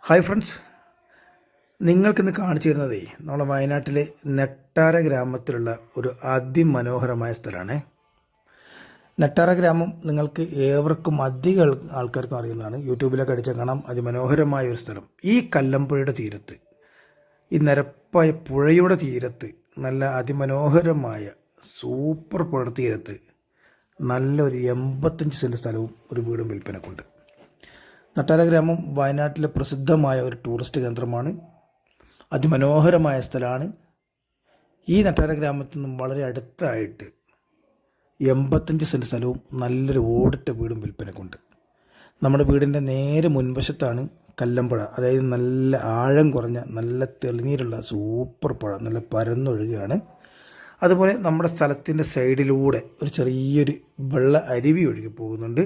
Hi friends, നിങ്ങൾക്കിന്ന് കാണിച്ചു തരുന്നതേ നമ്മുടെ വയനാട്ടിലെ നെട്ടാര ഗ്രാമത്തിലുള്ള ഒരു അതിമനോഹരമായ സ്ഥലമാണ്. നെട്ടാര ഗ്രാമം നിങ്ങൾക്ക് ഏവർക്കും അധികം ആൾക്കാർക്കും അറിയുന്നതാണ്. യൂട്യൂബിലൊക്കെ അടിച്ചാൽ കാണാം. അതിമനോഹരമായ ഒരു സ്ഥലം. ഈ കല്ലമ്പുഴയുടെ തീരത്ത്, ഈ നിരപ്പായ പുഴയുടെ തീരത്ത്, നല്ല അതിമനോഹരമായ സൂപ്പർ പുഴ തീരത്ത് നല്ലൊരു 85 സെൻറ്റ് സ്ഥലവും ഒരു വീടും വിൽപ്പനക്കുണ്ട്. നെട്ടാര ഗ്രാമം വയനാട്ടിലെ പ്രസിദ്ധമായ ഒരു ടൂറിസ്റ്റ് കേന്ദ്രമാണ്. അതിമനോഹരമായ സ്ഥലമാണ്. ഈ നെട്ടാര ഗ്രാമത്തിൽ നിന്നും വളരെ അടുത്തായിട്ട് 85 സെൻറ്റ് സ്ഥലവും നല്ലൊരു ഓടിട്ട വീടും വിൽപ്പനക്കുണ്ട്. നമ്മുടെ വീടിൻ്റെ നേരെ മുൻവശത്താണ് കല്ലമ്പുഴ. അതായത് നല്ല ആഴം കുറഞ്ഞ നല്ല തെളിനീരുള്ള സൂപ്പർ പുഴ, നല്ല പരന്നൊഴുകുകയാണ്. അതുപോലെ നമ്മുടെ സ്ഥലത്തിൻ്റെ സൈഡിലൂടെ ഒരു ചെറിയൊരു വെള്ള അരുവി ഒഴുകി പോകുന്നുണ്ട്.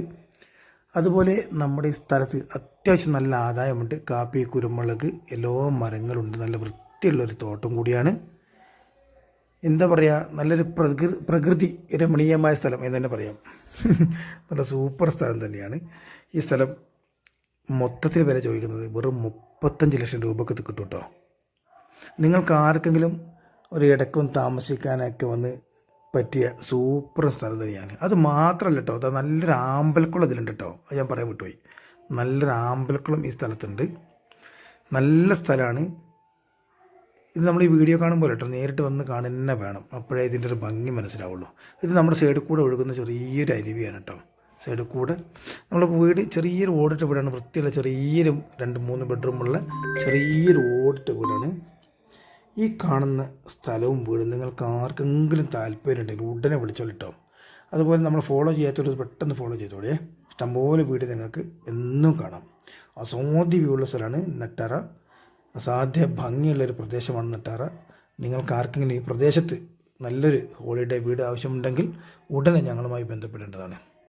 അതുപോലെ നമ്മുടെ ഈ സ്ഥലത്ത് അത്യാവശ്യം നല്ല ആദായമുണ്ട്. കാപ്പി, കുരുമുളക്, എല്ലാ മരങ്ങളുണ്ട്. നല്ല വൃത്തിയുള്ളൊരു തോട്ടം കൂടിയാണ്. എന്താ പറയുക, നല്ലൊരു പ്രകൃതി രമണീയമായ സ്ഥലം എന്ന് തന്നെ പറയാം. നല്ല സൂപ്പർ സ്ഥലം തന്നെയാണ്. ഈ സ്ഥലം മൊത്തത്തിൽ വില ചോദിക്കുന്നത് വെറും 35 ലക്ഷം രൂപക്ക് കിട്ടും കേട്ടോ. നിങ്ങൾക്ക് ആർക്കെങ്കിലും ഒരു ഇടയ്ക്കും താമസിക്കാനൊക്കെ വന്ന് പറ്റിയ സൂപ്പർ സ്ഥലം തന്നെയാണ്. അത് മാത്രമല്ല കേട്ടോ, അത് നല്ലൊരു ആമ്പൽക്കുളം ഇതിലുണ്ട് കേട്ടോ. അത് ഞാൻ പറയാൻ വിട്ടുപോയി. നല്ലൊരു ആമ്പൽക്കുളം ഈ സ്ഥലത്തുണ്ട്. നല്ല സ്ഥലമാണ് ഇത്. നമ്മൾ ഈ വീഡിയോ കാണുമ്പോൾ കേട്ടോ, നേരിട്ട് വന്ന് കാണുന്ന വേണം, അപ്പോഴേ ഇതിൻ്റെ ഒരു ഭംഗി മനസ്സിലാവുള്ളൂ. ഇത് നമ്മുടെ സൈഡിൽ കൂടെ ഒഴുകുന്ന ചെറിയൊരു അരുവിയാണ് കേട്ടോ. സൈഡിൽ കൂടെ നമ്മുടെ വീട് ചെറിയൊരു ഓടിട്ട വീടാണ്. വൃത്തിയുള്ള ചെറിയൊരു 2-3 ബെഡ്റൂമുള്ള ചെറിയൊരു ഓടിട്ട വീടാണ്. ഈ കാണുന്ന സ്ഥലവും വീടും നിങ്ങൾക്ക് ആർക്കെങ്കിലും താല്പര്യമുണ്ടെങ്കിൽ ഉടനെ വിളിച്ചോളിട്ടോ. അതുപോലെ നമ്മൾ ഫോളോ ചെയ്യാത്തവർ പെട്ടെന്ന് ഫോളോ ചെയ്തോളേ. ഇഷ്ടംപോലെ വീട് നിങ്ങൾക്ക് എന്നും കാണാം. അസാധ്യ വ്യൂ ഉള്ള സ്ഥലമാണ് നെട്ടാര. അസാധ്യ ഭംഗിയുള്ളൊരു പ്രദേശമാണ് നെട്ടാര. നിങ്ങൾക്ക് ആർക്കെങ്കിലും ഈ പ്രദേശത്ത് നല്ലൊരു ഹോളിഡേ വീട് ആവശ്യമുണ്ടെങ്കിൽ ഉടനെ ഞങ്ങളുമായി ബന്ധപ്പെടേണ്ടതാണ്.